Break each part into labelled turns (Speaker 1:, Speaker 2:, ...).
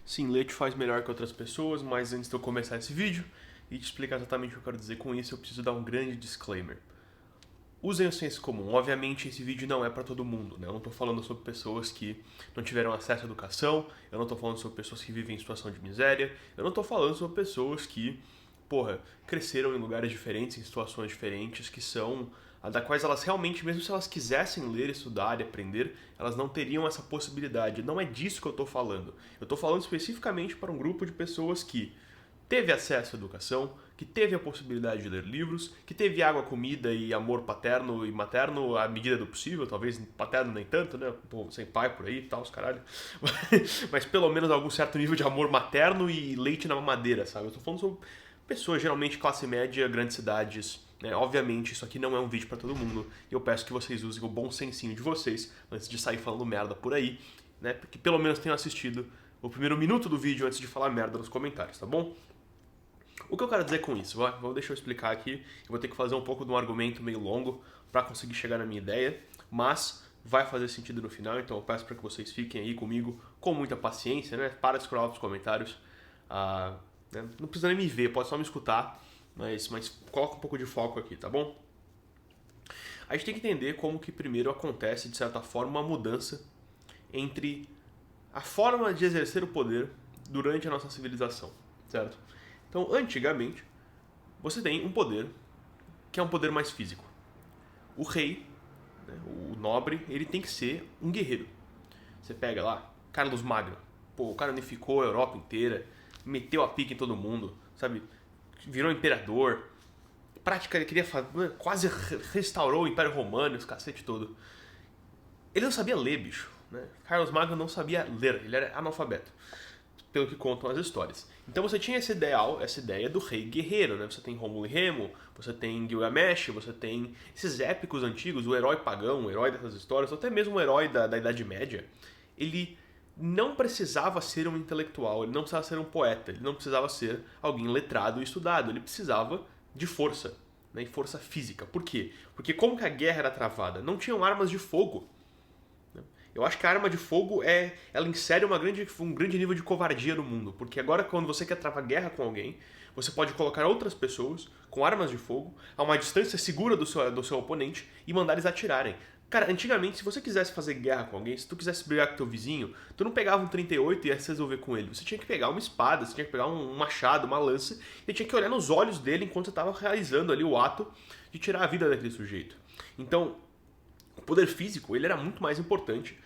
Speaker 1: Sim, ler te faz melhor que outras pessoas, mas antes de eu começar esse vídeo e te explicar exatamente o que eu quero dizer com isso, eu preciso dar um grande disclaimer. Usem o senso comum. Obviamente, esse vídeo não é para todo mundo, né? Eu não tô falando sobre pessoas que não tiveram acesso à educação, eu não tô falando sobre pessoas que vivem em situação de miséria, eu não tô falando sobre pessoas que, cresceram em lugares diferentes, em situações diferentes, que são da quais elas realmente, mesmo se elas quisessem ler, estudar e aprender, elas não teriam essa possibilidade. Não é disso que eu tô falando. Eu tô falando especificamente para um grupo de pessoas que teve acesso à educação, que teve a possibilidade de ler livros, que teve água, comida e amor paterno e materno à medida do possível, talvez paterno nem tanto, né? Pô, sem pai por aí e tal, os caralho. Mas pelo menos algum certo nível de amor materno e leite na mamadeira, sabe? Eu tô falando sobre pessoas geralmente classe média, grandes cidades, né? Obviamente isso aqui não é um vídeo pra todo mundo e eu peço que vocês usem o bom sensinho de vocês antes de sair falando merda por aí, né? Porque pelo menos tenham assistido o primeiro minuto do vídeo antes de falar merda nos comentários, tá bom? O que eu quero dizer com isso? Deixa eu explicar aqui. Eu vou ter que fazer um pouco de um argumento meio longo para conseguir chegar na minha ideia, mas vai fazer sentido no final, então eu peço para que vocês fiquem aí comigo com muita paciência, né? Para de scrollar nos comentários. Né? Não precisa nem me ver, pode só me escutar, mas coloca um pouco de foco aqui, tá bom? A gente tem que entender como que primeiro acontece, de certa forma, uma mudança entre a forma de exercer o poder durante a nossa civilização, certo? Então, antigamente, você tem um poder que é um poder mais físico. O rei, né, o nobre, ele tem que ser um guerreiro. Você pega lá, Carlos Magno. Pô, o cara unificou a Europa inteira, meteu a pica em todo mundo, sabe? Virou imperador. Ele queria quase restaurou o Império Romano, os cacete todo. Ele não sabia ler, bicho. Né? Carlos Magno não sabia ler, ele era analfabeto, pelo que contam as histórias. Então você tinha esse ideal, essa ideia do rei guerreiro, né? Você tem Rômulo e Remo, você tem Gilgamesh, você tem esses épicos antigos, o herói pagão, o herói dessas histórias, ou até mesmo o herói da Idade Média. Ele não precisava ser um intelectual, ele não precisava ser um poeta, ele não precisava ser alguém letrado e estudado, ele precisava de força, né? E força física. Por quê? Porque como que a guerra era travada? Não tinham armas de fogo. Eu acho que a arma de fogo ela insere um grande nível de covardia no mundo, porque agora quando você quer travar guerra com alguém, você pode colocar outras pessoas com armas de fogo a uma distância segura do seu oponente e mandar eles atirarem. Cara, antigamente, se você quisesse fazer guerra com alguém, se tu quisesse brigar com teu vizinho, tu não pegava um 38 e ia se resolver com ele. Você tinha que pegar uma espada, você tinha que pegar um machado, uma lança, e tinha que olhar nos olhos dele enquanto você estava realizando ali o ato de tirar a vida daquele sujeito. Então, o poder físico ele era muito mais importante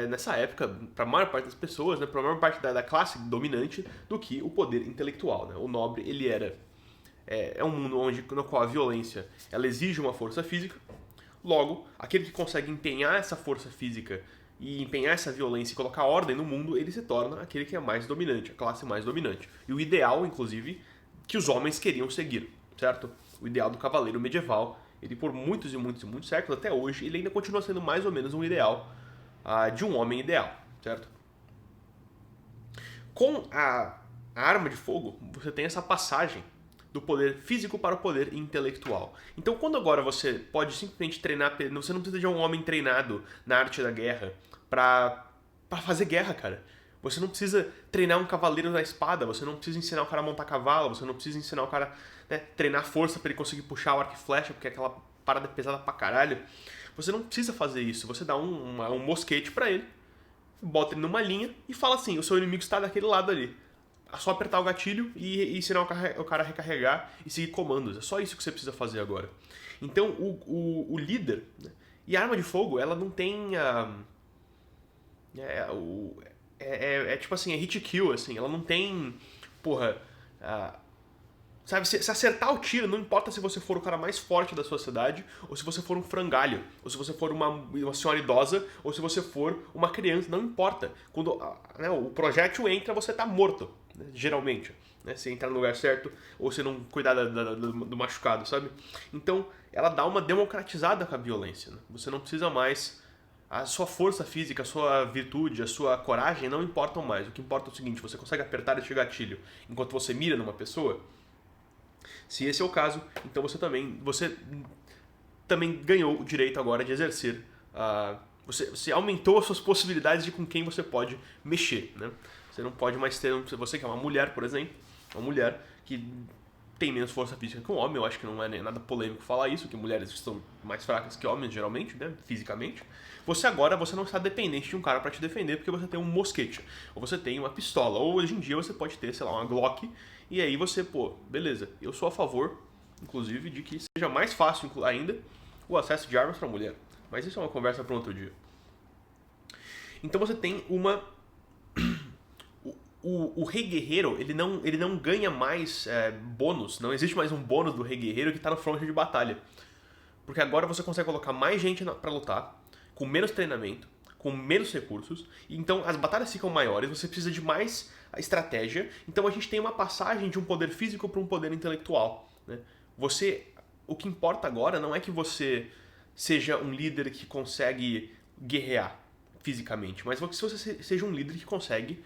Speaker 1: nessa época para a maior parte das pessoas, né, para a maior parte da classe dominante, do que o poder intelectual. Né? O nobre ele é um mundo no qual a violência ela exige uma força física. Logo, aquele que consegue empenhar essa força física e empenhar essa violência e colocar ordem no mundo, ele se torna aquele que é mais dominante, a classe mais dominante. E o ideal, inclusive, que os homens queriam seguir, certo? O ideal do cavaleiro medieval, ele por muitos e muitos e muitos séculos, até hoje, ele ainda continua sendo mais ou menos um ideal de um homem ideal, certo? Com a arma de fogo, você tem essa passagem do poder físico para o poder intelectual. Então, quando agora você pode simplesmente treinar, você não precisa de um homem treinado na arte da guerra para fazer guerra, cara. Você não precisa treinar um cavaleiro na espada, você não precisa ensinar o cara a montar cavalo, você não precisa ensinar o cara, né, treinar força para ele conseguir puxar o arco e flecha, porque aquela parada é pesada pra caralho. Você não precisa fazer isso, você dá um mosquete pra ele, bota ele numa linha e fala assim, o seu inimigo está daquele lado ali. É só apertar o gatilho e ensinar o cara a recarregar e seguir comandos. É só isso que você precisa fazer agora. Então, o líder, né, e a arma de fogo, ela não tem tipo assim, é hit kill, assim. Ela não tem, sabe, se acertar o tiro, não importa se você for o cara mais forte da sua cidade, ou se você for um frangalho, ou se você for uma senhora idosa, ou se você for uma criança, não importa. Quando né, o projétil entra, você tá morto, né, geralmente. Né, se entrar no lugar certo, ou se não cuidar do machucado, sabe? Então, ela dá uma democratizada com a violência. Né? Você não precisa mais... A sua força física, a sua virtude, a sua coragem não importam mais. O que importa é o seguinte, você consegue apertar este gatilho enquanto você mira numa pessoa? Se esse é o caso, então você também ganhou o direito agora de exercer. Você aumentou as suas possibilidades de com quem você pode mexer. Né? Você não pode mais ter, você que é uma mulher, por exemplo, uma mulher que tem menos força física que um homem, eu acho que não é nem nada polêmico falar isso, que mulheres são mais fracas que homens, geralmente, né, fisicamente. Você não está dependente de um cara para te defender porque você tem um mosquete, ou você tem uma pistola, ou hoje em dia você pode ter, sei lá, uma Glock, e aí você, pô, beleza, eu sou a favor, inclusive, de que seja mais fácil ainda o acesso de armas para mulher. Mas isso é uma conversa para outro dia. Então você tem uma... O rei guerreiro, ele não ganha mais bônus, não existe mais um bônus do rei guerreiro que está no front de batalha. Porque agora você consegue colocar mais gente para lutar, com menos treinamento, com menos recursos, e então as batalhas ficam maiores, você precisa de mais estratégia, então a gente tem uma passagem de um poder físico para um poder intelectual, né? O que importa agora não é que você seja um líder que consegue guerrear fisicamente, mas que você seja um líder que consegue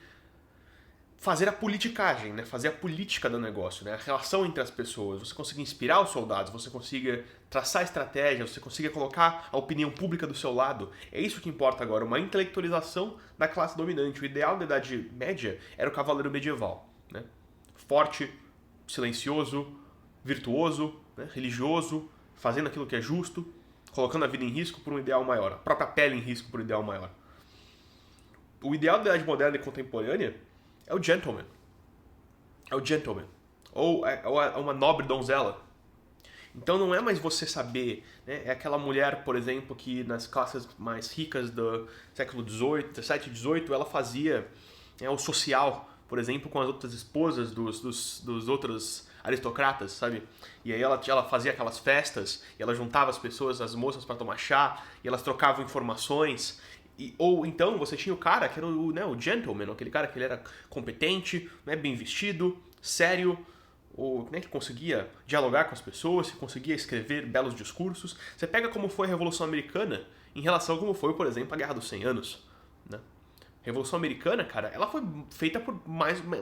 Speaker 1: fazer a politicagem, né? Fazer a política do negócio, né? A relação entre as pessoas, você consiga inspirar os soldados, você consiga traçar estratégia, você consiga colocar a opinião pública do seu lado. É isso que importa agora, uma intelectualização da classe dominante. O ideal da Idade Média era o cavaleiro medieval, né? Forte, silencioso, virtuoso, né? Religioso, fazendo aquilo que é justo, colocando a vida em risco por um ideal maior, a própria pele em risco por um ideal maior. O ideal da Idade Moderna e Contemporânea é o gentleman. É o gentleman. Ou é uma nobre donzela. Então não é mais você saber, né? É aquela mulher, por exemplo, que nas classes mais ricas do século XVIII, XVII, XVIII, ela fazia o social, por exemplo, com as outras esposas dos outros aristocratas, sabe? E aí ela fazia aquelas festas, e ela juntava as pessoas, as moças para tomar chá, e elas trocavam informações. Ou então você tinha o cara que era o gentleman, aquele cara que ele era competente, né, bem vestido, sério, ou, né, que conseguia dialogar com as pessoas, que conseguia escrever belos discursos. Você pega como foi a Revolução Americana em relação a como foi, por exemplo, a Guerra dos 100 Anos. Né? A Revolução Americana, cara, ela foi feita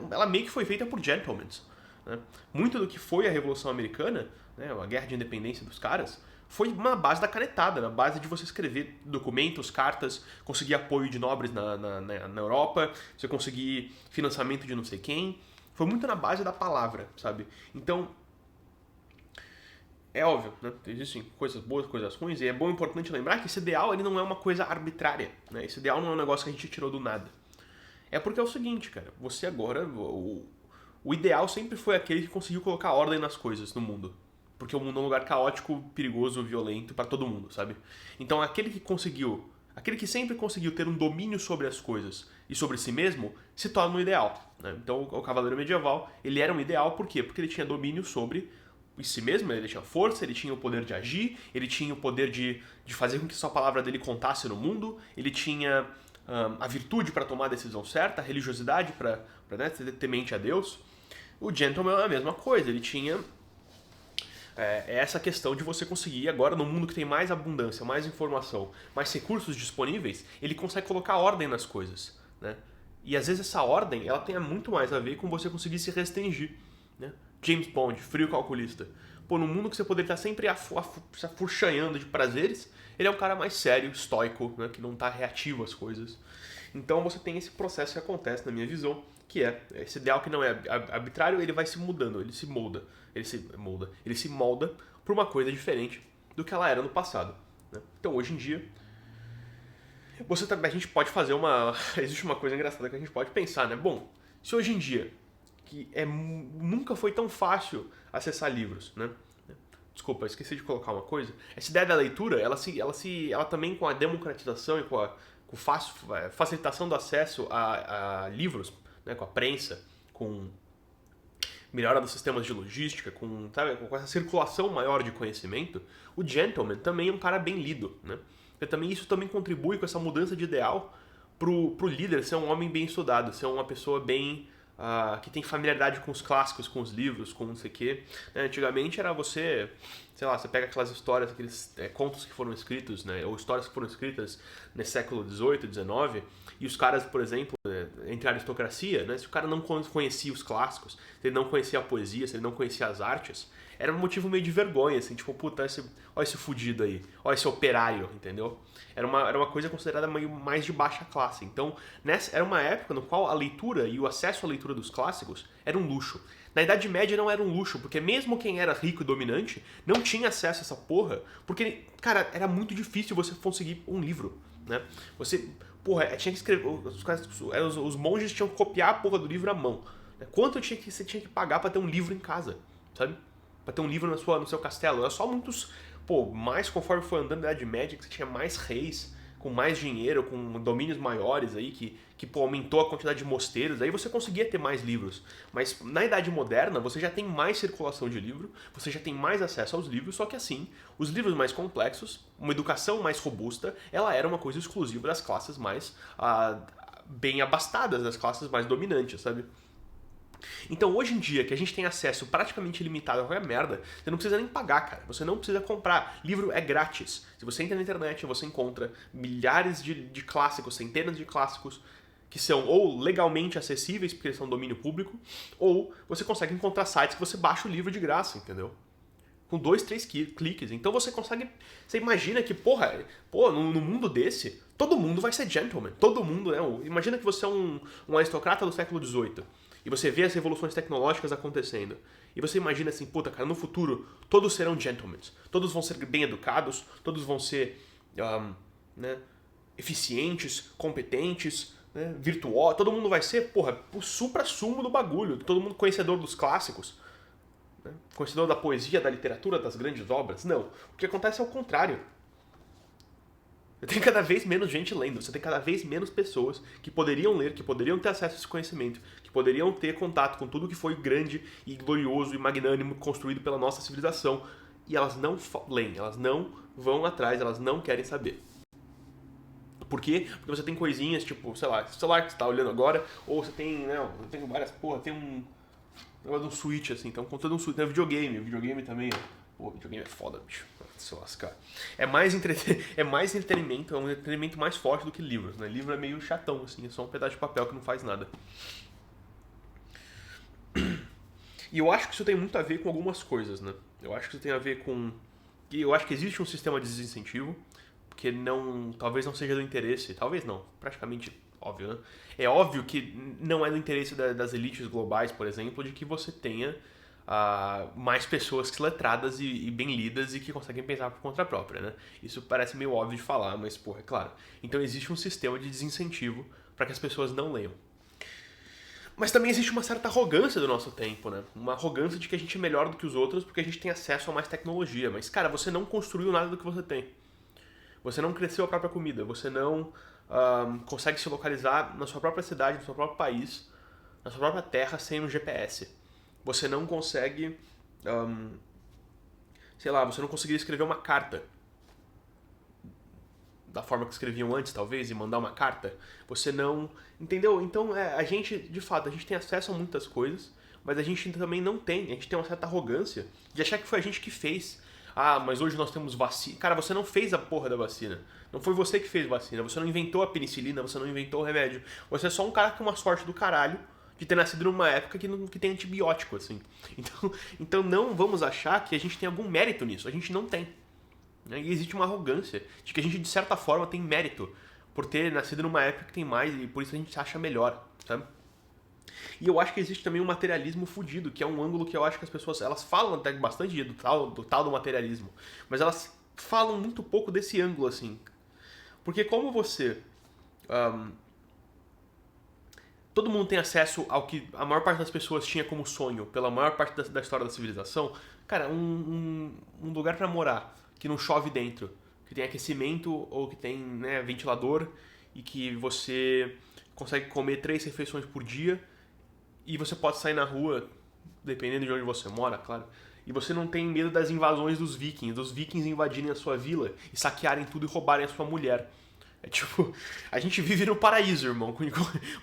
Speaker 1: ela meio que foi feita por gentlemen. Né? Muito do que foi a Revolução Americana, né, a Guerra de Independência dos caras, foi na base da canetada, na base de você escrever documentos, cartas, conseguir apoio de nobres na Europa, você conseguir financiamento de não sei quem. Foi muito na base da palavra, sabe? Então, é óbvio, né? Existem coisas boas, coisas ruins, e é bom e importante lembrar que esse ideal ele não é uma coisa arbitrária, né? Esse ideal não é um negócio que a gente tirou do nada. É porque é o seguinte, cara, você agora... O ideal sempre foi aquele que conseguiu colocar ordem nas coisas no mundo. Porque o mundo é um lugar caótico, perigoso, violento para todo mundo, sabe? Então aquele que sempre conseguiu ter um domínio sobre as coisas e sobre si mesmo, se torna um ideal. Né? Então o cavaleiro medieval, ele era um ideal por quê? Porque ele tinha domínio sobre si mesmo, ele tinha força, ele tinha o poder de agir, ele tinha o poder de fazer com que sua palavra dele contasse no mundo, ele tinha a virtude para tomar a decisão certa, a religiosidade para né, ser temente a Deus. O gentleman é a mesma coisa, ele tinha... É essa questão de você conseguir, agora no mundo que tem mais abundância, mais informação, mais recursos disponíveis, ele consegue colocar ordem nas coisas, né? E às vezes essa ordem, ela tem muito mais a ver com você conseguir se restringir, né? James Bond, frio calculista. Pô, num mundo que você poderia estar sempre se afurchanhando de prazeres, ele é um cara mais sério, estoico, né? Que não está reativo às coisas. Então você tem esse processo que acontece, na minha visão, que é esse ideal que não é arbitrário, ele vai se mudando, ele se molda para uma coisa diferente do que ela era no passado. Né? Então hoje em dia, a gente pode fazer existe uma coisa engraçada que a gente pode pensar, né? Bom, se hoje em dia, que nunca foi tão fácil acessar livros, né? Desculpa, esqueci de colocar uma coisa. Essa ideia da leitura, ela também com a democratização e com facilitação do acesso a livros, né? Com a prensa, com melhora dos sistemas de logística, com essa circulação maior de conhecimento, o gentleman também é um cara bem lido, né? Isso também contribui com essa mudança de ideal pro líder ser um homem bem estudado, ser uma pessoa bem... que tem familiaridade com os clássicos, com os livros, com não sei o quê. Antigamente era você pega aquelas histórias, aqueles contos que foram escritos, né, ou histórias que foram escritas no século XVIII, XIX, e os caras, por exemplo, entre a aristocracia, né? Se o cara não conhecia os clássicos, se ele não conhecia a poesia, se ele não conhecia as artes, era um motivo meio de vergonha, assim, tipo, puta, olha esse fudido aí, olha esse operário, entendeu? Era uma coisa considerada meio mais de baixa classe. Então, era uma época no qual a leitura e o acesso à leitura dos clássicos era um luxo. Na Idade Média não era um luxo, porque mesmo quem era rico e dominante não tinha acesso a essa porra, porque, cara, era muito difícil você conseguir um livro, né? Você, porra, tinha que escrever, os monges tinham que copiar a porra do livro à mão. Né? Quanto você tinha que pagar pra ter um livro em casa, sabe? Pra ter um livro no seu castelo. Era só muitos, mais conforme foi andando na Idade Média, que você tinha mais reis, com mais dinheiro, com domínios maiores aí, que aumentou a quantidade de mosteiros, aí você conseguia ter mais livros. Mas na Idade Moderna, você já tem mais circulação de livro, você já tem mais acesso aos livros, só que assim, os livros mais complexos, uma educação mais robusta, ela era uma coisa exclusiva das classes mais bem abastadas, das classes mais dominantes, sabe? Então, hoje em dia, que a gente tem acesso praticamente ilimitado a qualquer merda, você não precisa nem pagar, cara. Você não precisa comprar. Livro é grátis. Se você entra na internet, você encontra milhares de clássicos, centenas de clássicos, que são ou legalmente acessíveis, porque eles são domínio público, ou você consegue encontrar sites que você baixa o livro de graça, entendeu? Com 2, 3 cliques. Então você consegue... Você imagina que, no mundo desse, todo mundo vai ser gentleman. Todo mundo, né? Imagina que você é um aristocrata do século XVIII. E você vê as revoluções tecnológicas acontecendo. E você imagina assim, puta, cara, no futuro todos serão gentlemen. Todos vão ser bem educados, todos vão ser eficientes, competentes, né, virtuosos. Todo mundo vai ser, o supra-sumo do bagulho. Todo mundo conhecedor dos clássicos. Né, conhecedor da poesia, da literatura, das grandes obras. Não. O que acontece é o contrário. Você tem cada vez menos gente lendo, você tem cada vez menos pessoas que poderiam ler, que poderiam ter acesso a esse conhecimento, que poderiam ter contato com tudo que foi grande e glorioso e magnânimo construído pela nossa civilização, e elas não leem, elas não vão atrás, elas não querem saber. Por quê? Porque você tem coisinhas tipo, sei lá, celular que você tá olhando agora, ou você tem, né, eu tenho várias, tem um negócio de um Switch assim, então com todo um Switch, tem videogame também, videogame é foda, bicho. Se lascar. É mais entretenimento, é um entretenimento mais forte do que livros, né? Livro é meio chatão, assim, é só um pedaço de papel que não faz nada. E eu acho que isso tem muito a ver com algumas coisas, né? Eu acho que isso tem a ver com... Eu acho que existe um sistema de desincentivo, que talvez não seja do interesse, talvez não, praticamente óbvio, né? É óbvio que não é do interesse das elites globais, por exemplo, de que você tenha mais pessoas letradas e bem lidas e que conseguem pensar por conta própria, né? Isso parece meio óbvio de falar, mas, é claro. Então existe um sistema de desincentivo para que as pessoas não leiam. Mas também existe uma certa arrogância do nosso tempo, né? Uma arrogância de que a gente é melhor do que os outros porque a gente tem acesso a mais tecnologia. Mas, cara, você não construiu nada do que você tem. Você não cresceu a própria comida. Você não consegue se localizar na sua própria cidade, no seu próprio país, na sua própria terra sem um GPS. Você não consegue, você não conseguiria escrever uma carta da forma que escreviam antes, talvez, e mandar uma carta. Você não... Entendeu? Então, a gente, de fato, a gente tem acesso a muitas coisas, mas a gente também não tem. A gente tem uma certa arrogância de achar que foi a gente que fez. Mas hoje nós temos vacina. Cara, você não fez a porra da vacina. Não foi você que fez vacina. Você não inventou a penicilina, você não inventou o remédio. Você é só um cara com uma sorte do caralho de ter nascido numa época que tem antibiótico, assim. Então não vamos achar que a gente tem algum mérito nisso. A gente não tem. E existe uma arrogância de que a gente, de certa forma, tem mérito por ter nascido numa época que tem mais e por isso a gente se acha melhor, sabe? E eu acho que existe também um materialismo fudido, que é um ângulo que eu acho que as pessoas, elas falam até bastante do tal do materialismo, mas elas falam muito pouco desse ângulo, assim. Porque como você... todo mundo tem acesso ao que a maior parte das pessoas tinha como sonho pela maior parte da história da civilização. Cara, um lugar pra morar, que não chove dentro, que tem aquecimento ou que tem, né, ventilador e que você consegue comer 3 refeições por dia e você pode sair na rua, dependendo de onde você mora, claro, e você não tem medo das invasões dos vikings invadirem a sua vila e saquearem tudo e roubarem a sua mulher. É tipo, a gente vive no paraíso, irmão.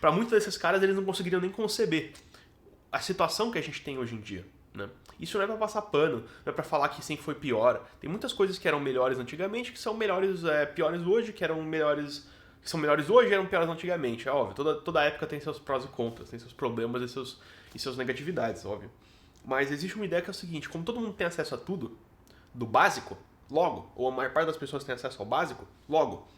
Speaker 1: Pra muitos desses caras, eles não conseguiriam nem conceber a situação que a gente tem hoje em dia, né? Isso não é pra passar pano, não é pra falar que sempre foi pior. Tem muitas coisas que eram melhores antigamente, que são piores hoje, que eram melhores que são melhores hoje e eram piores antigamente. É óbvio, toda época tem seus prós e contras, tem seus problemas e seus negatividades, óbvio. Mas existe uma ideia que é o seguinte, como todo mundo tem acesso a tudo, do básico, logo, ou a maior parte das pessoas tem acesso ao básico, logo,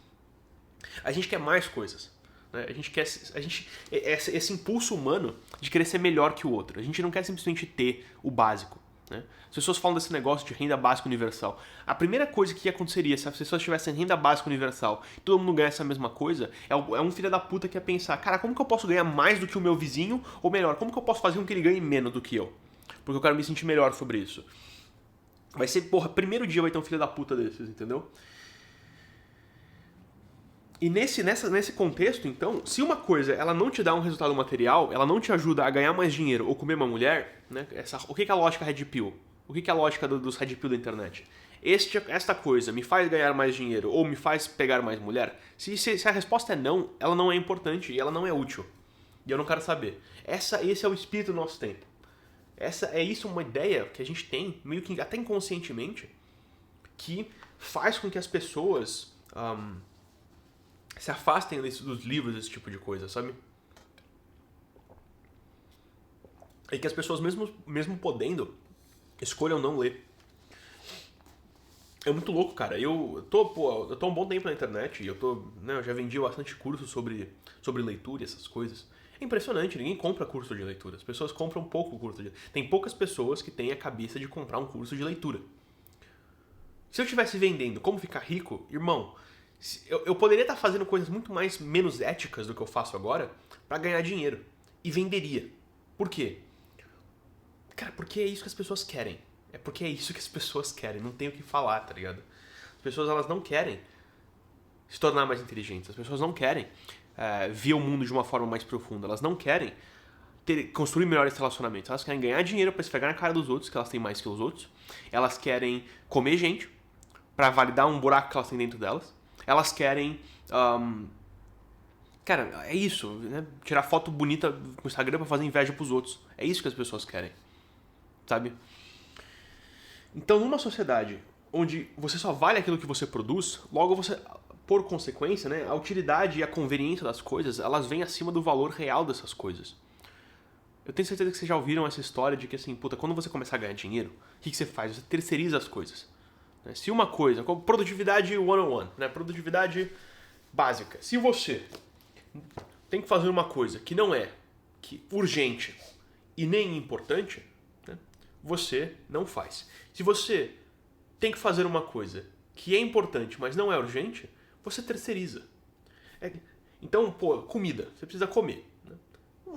Speaker 1: a gente quer mais coisas. Né? A gente quer esse impulso humano de querer ser melhor que o outro. A gente não quer simplesmente ter o básico. Né? As pessoas falam desse negócio de renda básica universal. A primeira coisa que aconteceria se as pessoas tivessem renda básica universal e todo mundo ganhasse a mesma coisa, é um filho da puta que ia pensar, cara, como que eu posso ganhar mais do que o meu vizinho? Ou melhor, como que eu posso fazer com que ele ganhe menos do que eu? Porque eu quero me sentir melhor sobre isso. Vai ser, porra, primeiro dia vai ter um filho da puta desses, entendeu? E nesse contexto, então, se uma coisa ela não te dá um resultado material, ela não te ajuda a ganhar mais dinheiro ou comer uma mulher, né? O que é a lógica Red Pill? O que é a lógica dos Red Pill da internet? Esta coisa me faz ganhar mais dinheiro ou me faz pegar mais mulher? Se a resposta é não, ela não é importante e ela não é útil. E eu não quero saber. Esse é o espírito do nosso tempo. Isso uma ideia que a gente tem, meio que até inconscientemente, que faz com que as pessoas se afastem dos livros, desse tipo de coisa, sabe? E que as pessoas, mesmo podendo, escolham não ler. É muito louco, cara. Eu tô há um bom tempo na internet e eu já vendi bastante curso sobre leitura e essas coisas. É impressionante, ninguém compra curso de leitura. As pessoas compram pouco curso de leitura. Tem poucas pessoas que têm a cabeça de comprar um curso de leitura. Se eu estivesse vendendo como ficar rico, irmão, eu poderia estar fazendo coisas muito menos éticas do que eu faço agora para ganhar dinheiro. E venderia. Por quê? Cara, porque é isso que as pessoas querem. É porque é isso que as pessoas querem. Não tem o que falar, tá ligado? As pessoas, elas não querem se tornar mais inteligentes. As pessoas não querem ver o mundo de uma forma mais profunda. Elas não querem construir melhores relacionamentos. Elas querem ganhar dinheiro para esfregar na cara dos outros, que elas têm mais que os outros. Elas querem comer gente para validar um buraco que elas têm dentro delas. Elas querem... cara, é isso. Né? Tirar foto bonita no Instagram pra fazer inveja pros outros. É isso que as pessoas querem. Sabe? Então, numa sociedade onde você só vale aquilo que você produz, logo você, por consequência, né, a utilidade e a conveniência das coisas, elas vêm acima do valor real dessas coisas. Eu tenho certeza que vocês já ouviram essa história de que, assim, puta, quando você começar a ganhar dinheiro, o que você faz? Você terceiriza as coisas. Se uma coisa, como produtividade 101, né, produtividade básica, se você tem que fazer uma coisa que não é urgente e nem importante, né, você não faz. Se você tem que fazer uma coisa que é importante, mas não é urgente, você terceiriza. Então, comida, você precisa comer. Né?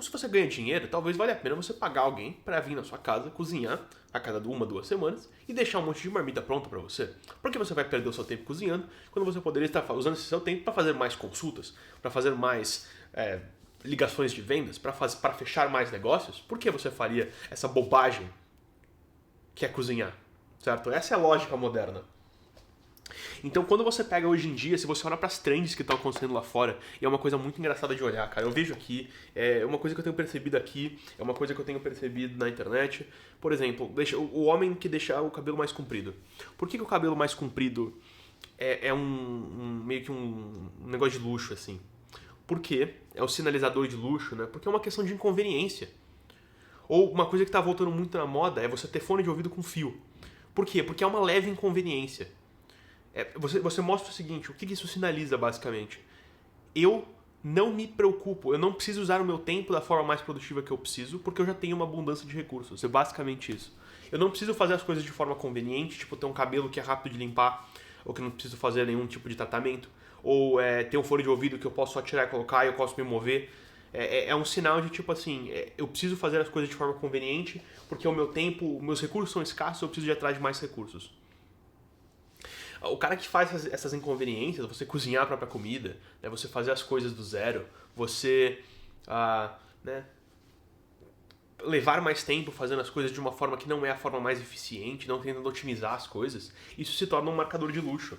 Speaker 1: Se você ganha dinheiro, talvez valha a pena você pagar alguém para vir na sua casa, cozinhar a cada 1-2 semanas e deixar um monte de marmita pronta para você. Porque você vai perder o seu tempo cozinhando, quando você poderia estar usando esse seu tempo para fazer mais consultas, para fazer mais ligações de vendas, para fechar mais negócios. Por que você faria essa bobagem que é cozinhar? Certo? Essa é a lógica moderna. Então, quando você pega hoje em dia, se você olha para as trends que estão acontecendo lá fora, e é uma coisa muito engraçada de olhar, cara. Eu vejo aqui, é uma coisa que eu tenho percebido aqui, é uma coisa que eu tenho percebido na internet. Por exemplo, o homem que deixa o cabelo mais comprido. Por que o cabelo mais comprido é meio que um negócio de luxo, assim? Por quê? É um sinalizador de luxo, né? Porque é uma questão de inconveniência. Ou uma coisa que está voltando muito na moda é você ter fone de ouvido com fio. Por quê? Porque é uma leve inconveniência. Você mostra o seguinte, o que isso sinaliza basicamente? Eu não me preocupo, eu não preciso usar o meu tempo da forma mais produtiva que eu preciso, porque eu já tenho uma abundância de recursos. É basicamente isso. Eu não preciso fazer as coisas de forma conveniente, tipo ter um cabelo que é rápido de limpar, ou que não preciso fazer nenhum tipo de tratamento, ou ter um fone de ouvido que eu posso só tirar e colocar e eu posso me mover. É um sinal de tipo assim, eu preciso fazer as coisas de forma conveniente, porque o meu tempo, meus recursos são escassos, eu preciso ir atrás de mais recursos. O cara que faz essas inconveniências, você cozinhar a própria comida, né, você fazer as coisas do zero, você né, levar mais tempo fazendo as coisas de uma forma que não é a forma mais eficiente, não tentando otimizar as coisas, isso se torna um marcador de luxo.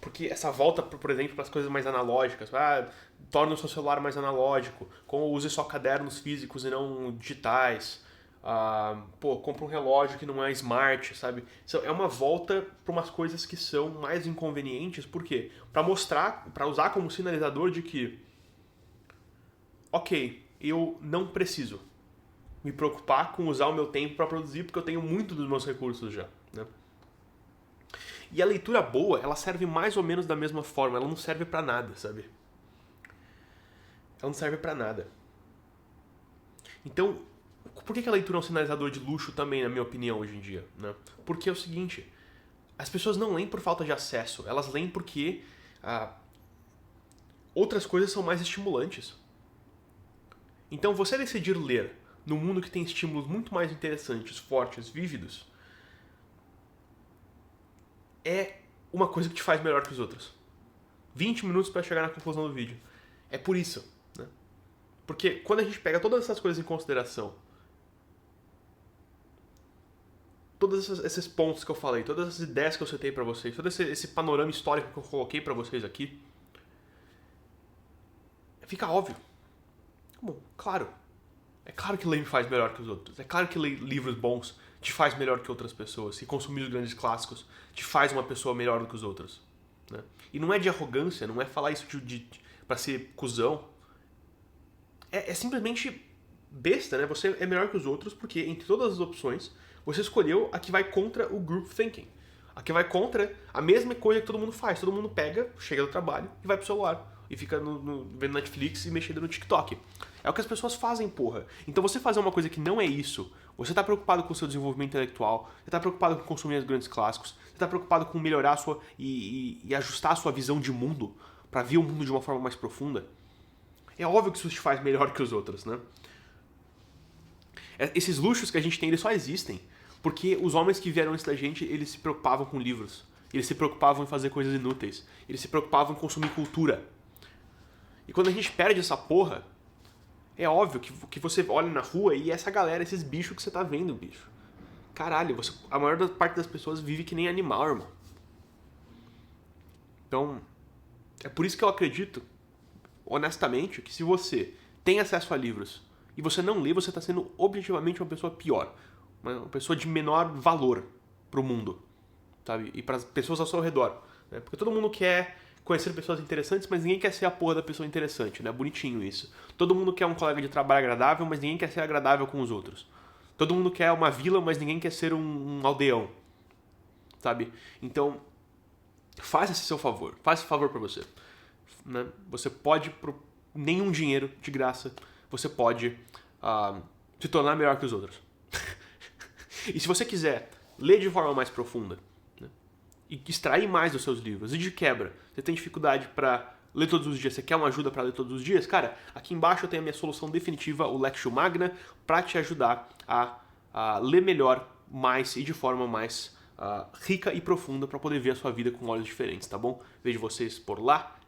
Speaker 1: Porque essa volta, por exemplo, para as coisas mais analógicas, torna o seu celular mais analógico, use só cadernos físicos e não digitais, Compra um relógio que não é smart, sabe? É uma volta para umas coisas que são mais inconvenientes, por quê? Para mostrar, para usar como sinalizador de que, ok, eu não preciso me preocupar com usar o meu tempo para produzir, porque eu tenho muito dos meus recursos já, né? E a leitura boa, ela serve mais ou menos da mesma forma, ela não serve para nada, sabe? Ela não serve para nada. Então, por que a leitura é um sinalizador de luxo também, na minha opinião, hoje em dia, né? Porque é o seguinte, as pessoas não leem por falta de acesso, elas leem porque outras coisas são mais estimulantes. Então, você decidir ler num mundo que tem estímulos muito mais interessantes, fortes, vívidos, é uma coisa que te faz melhor que os outros. 20 minutos para chegar na conclusão do vídeo. É por isso, né? Porque quando a gente pega todas essas coisas em consideração, todos esses pontos que eu falei, todas essas ideias que eu citei pra vocês, todo esse panorama histórico que eu coloquei pra vocês aqui, fica óbvio. Bom, claro. É claro que ler me faz melhor que os outros. É claro que ler livros bons te faz melhor que outras pessoas. E consumir os grandes clássicos te faz uma pessoa melhor do que os outros, né? E não é de arrogância, não é falar isso pra ser cuzão. É simplesmente besta, né? Você é melhor que os outros porque entre todas as opções você escolheu a que vai contra o group thinking. A que vai contra a mesma coisa que todo mundo faz. Todo mundo pega, chega do trabalho e vai pro celular. E fica vendo Netflix e mexendo no TikTok. É o que as pessoas fazem, porra. Então você fazer uma coisa que não é isso, você tá preocupado com o seu desenvolvimento intelectual, você tá preocupado com consumir os grandes clássicos, você tá preocupado com melhorar a sua e ajustar a sua visão de mundo pra ver o mundo de uma forma mais profunda. É óbvio que isso te faz melhor que os outros, né? Esses luxos que a gente tem, eles só existem porque os homens que vieram antes da gente, eles se preocupavam com livros. Eles se preocupavam em fazer coisas inúteis. Eles se preocupavam em consumir cultura. E quando a gente perde essa porra, é óbvio que você olha na rua e essa galera, esses bichos que você tá vendo, bicho. Caralho, a maior parte das pessoas vive que nem animal, irmão. Então, é por isso que eu acredito, honestamente, que se você tem acesso a livros e você não lê, você tá sendo objetivamente uma pessoa pior. Uma pessoa de menor valor pro mundo, sabe? E para as pessoas ao seu redor, né? Porque todo mundo quer conhecer pessoas interessantes, mas ninguém quer ser a porra da pessoa interessante, né? Bonitinho isso. Todo mundo quer um colega de trabalho agradável, mas ninguém quer ser agradável com os outros. Todo mundo quer uma vila, mas ninguém quer ser um aldeão, sabe? Então, faça esse seu favor. Faça esse favor pra você, né? Você pode, por nenhum dinheiro de graça, você pode se tornar melhor que os outros. E se você quiser ler de forma mais profunda, né, e extrair mais dos seus livros, e de quebra, você tem dificuldade para ler todos os dias, você quer uma ajuda para ler todos os dias, cara, aqui embaixo eu tenho a minha solução definitiva, o Lectio Magna, para te ajudar a ler melhor, mais e de forma mais rica e profunda para poder ver a sua vida com olhos diferentes, tá bom? Vejo vocês por lá.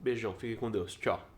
Speaker 1: Beijão, fiquem com Deus. Tchau.